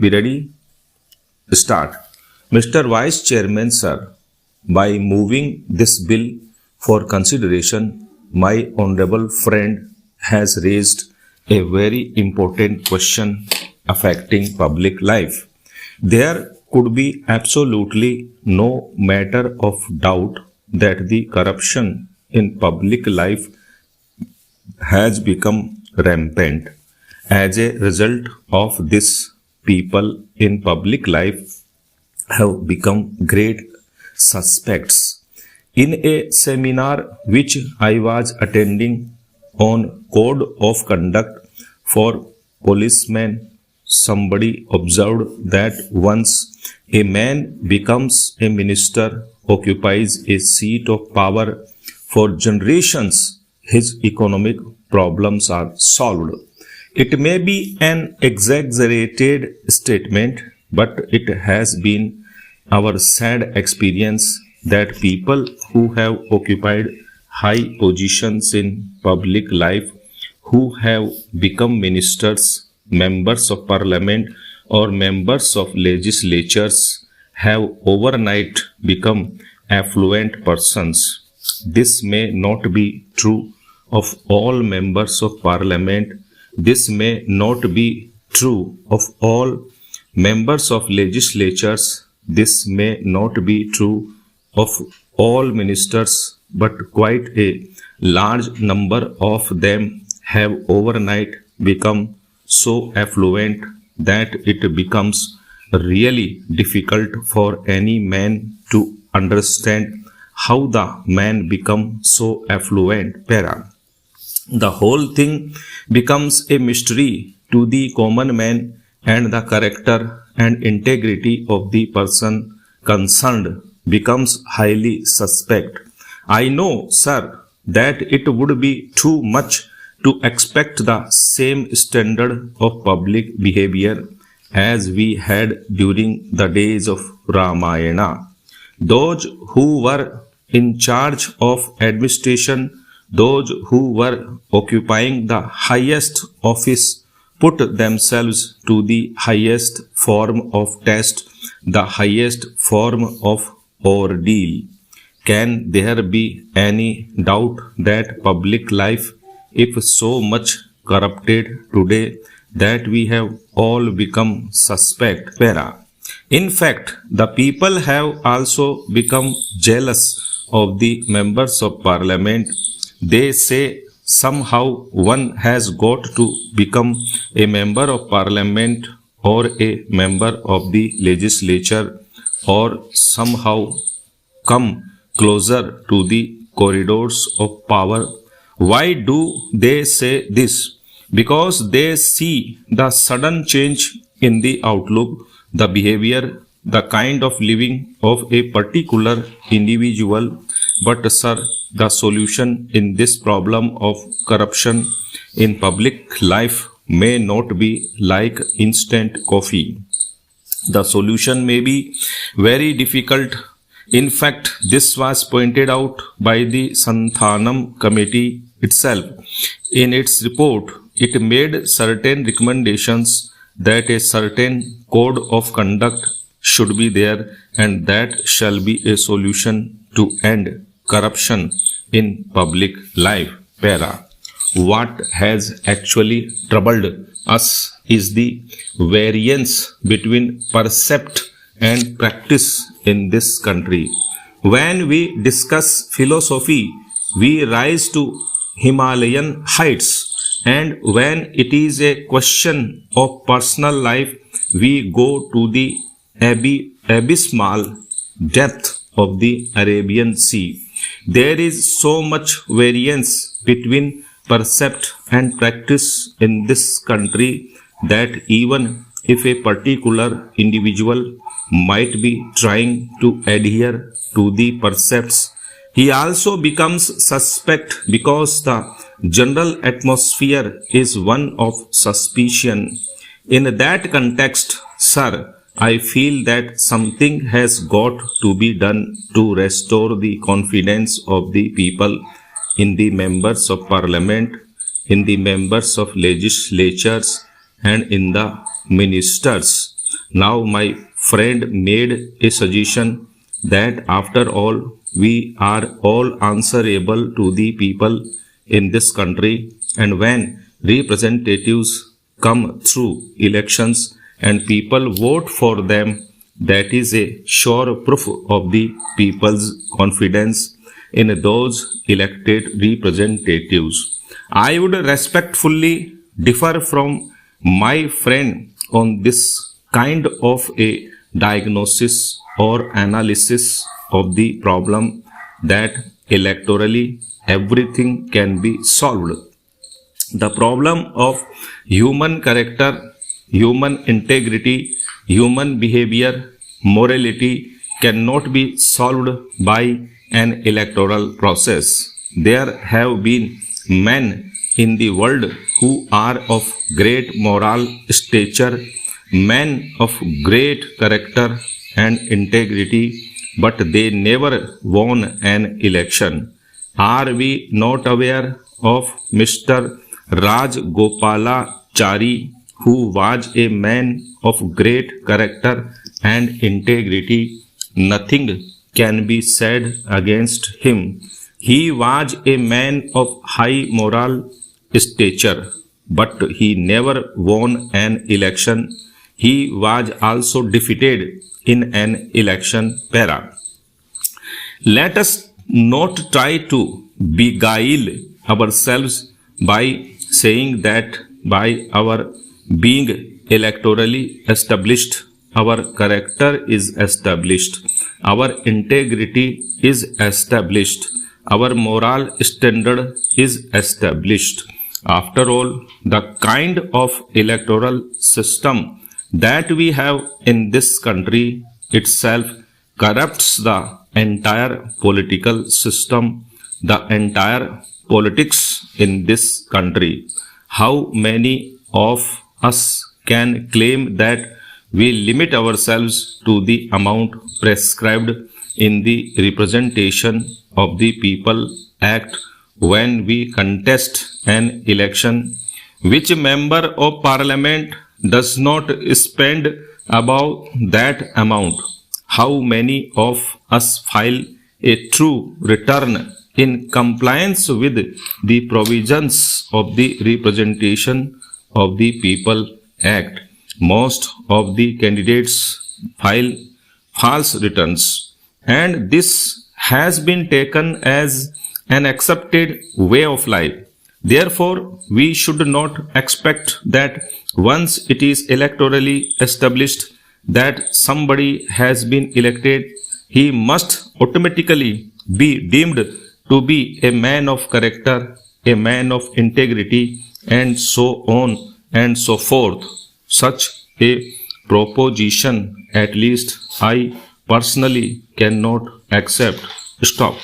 Be ready? Start. Mr. Vice Chairman, sir, by moving this bill for consideration, my honorable friend has raised a very important question affecting public life. There could be absolutely no matter of doubt that the corruption in public life has become rampant. As a result of this, people in public life have become great suspects. In a seminar which I was attending on code of conduct for policemen, somebody observed that once a man becomes a minister, occupies a seat of power for generations, his economic problems are solved. It may be an exaggerated statement, but it has been our sad experience that people who have occupied high positions in public life, who have become ministers, members of parliament, or members of legislatures, have overnight become affluent persons. This may not be true of all members of parliament. This may not be true of all members of legislatures. This may not be true of all ministers, but quite a large number of them have overnight become so affluent that it becomes really difficult for any man to understand how the man become so affluent. The whole thing becomes a mystery to the common man, and the character and integrity of the person concerned becomes highly suspect. I know, sir, that it would be too much to expect the same standard of public behavior as we had during the days of Ramayana. Those who were in charge of administration, those who were occupying the highest office, put themselves to the highest form of test, the highest form of ordeal. Can there be any doubt that public life, if so much corrupted today that we have all become suspect? In fact, the people have also become jealous of the members of parliament. They say somehow one has got to become a member of parliament or a member of the legislature, or somehow come closer to the corridors of power. Why do they say this? Because they see the sudden change in the outlook, the behavior, the kind of living of a particular individual. But sir, the solution in this problem of corruption in public life may not be like instant coffee. The solution may be very difficult. In fact, this was pointed out by the Santhanam committee itself. In its report, it made certain recommendations that a certain code of conduct should be there, and that shall be a solution to end corruption in public life. What has actually troubled us is the variance between percept and practice in this country. When we discuss philosophy, we rise to Himalayan heights, and when it is a question of personal life, we go to the abysmal depth of the Arabian Sea. There is so much variance between percept and practice in this country that even if a particular individual might be trying to adhere to the percepts, he also becomes suspect because the general atmosphere is one of suspicion. In that context, sir, I feel that something has got to be done to restore the confidence of the people in the members of parliament, in the members of legislatures, and in the ministers. Now my friend made a suggestion that after all we are all answerable to the people in this country, and when representatives come through elections and people vote for them, that is a sure proof of the people's confidence in those elected representatives. I would respectfully differ from my friend on this kind of a diagnosis or analysis of the problem that electorally everything can be solved. The problem of human character, human integrity, human behavior, morality cannot be solved by an electoral process. There have been men in the world who are of great moral stature, men of great character and integrity, but they never won an election. Are we not aware of Mr. Rajgopalachari, who was a man of great character and integrity? Nothing can be said against him. He was a man of high moral stature, but he never won an election. He was also defeated in an election. Let us not try to beguile ourselves by saying that by our being electorally established, our character is established, our integrity is established, our moral standard is established. After all, the kind of electoral system that we have in this country itself corrupts the entire political system, the entire politics in this country. How many of us can claim that we limit ourselves to the amount prescribed in the Representation of the People Act when we contest an election? Which member of parliament does not spend above that amount? How many of us file a true return in compliance with the provisions of the Representation of the People Act? Most of the candidates file false returns, and this has been taken as an accepted way of life. Therefore, we should not expect that once it is electorally established that somebody has been elected, he must automatically be deemed to be a man of character, a man of integrity, and so on and so forth. Such a proposition, at least I personally cannot accept. Stop.